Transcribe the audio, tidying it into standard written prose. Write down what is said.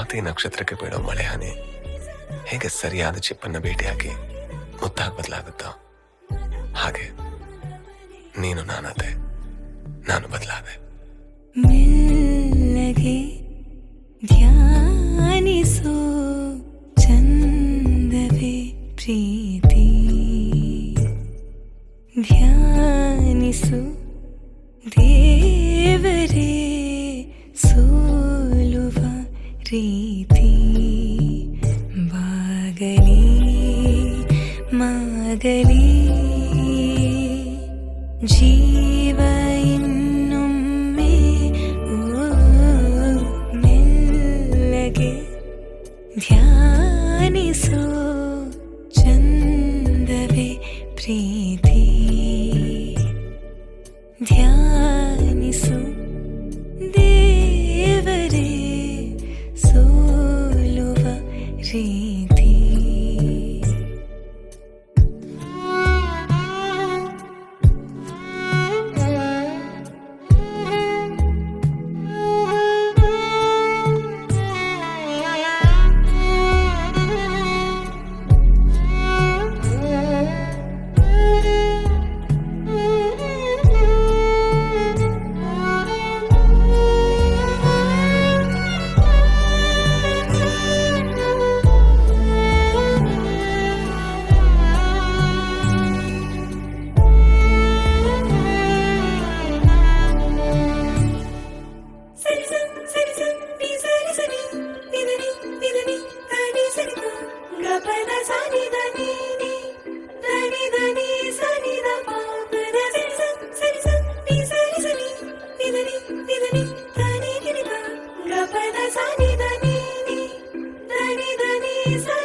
ಸ್ವಾತಿ ನಕ್ಷತ್ರಕ್ಕೆ ಬೀಳೋ ಮಳೆ ಹನಿ ಹೇಗೆ ಸರಿಯಾದ ಚಿಪ್ಪನ್ನ ಭೇಟಿಯಾಗಿ ಮುತ್ತಾಗಿ ಬದಲಾಗುತ್ತೋ ಹಾಗೆ ನೀನು ನಾನಾದೆ, ನಾನು ಬದಲಾದೆ. ಮೆಲ್ಲಗೆ ಧ್ಯಾನಿಸೋ ಚಂದವೇ ಪ್ರೀತಿ, ಧ್ಯಾನಿಸು ದೇವರೇ ಸೋಲುವ ರೀತಿ. ಬಾಗಲಿ ಮಾಗಲಿ ಜೀವ ಇನ್ನೊಮ್ಮೆ ಮೆಲ್ಲಗೆ ಧ್ಯಾನಿಸೋ ಚಂದವೇ ಪ್ರೀತಿ, ಧ್ಯಾನಿಸು ದೇವರೇ ಸೋಲುವ ರೀತಿ. Sa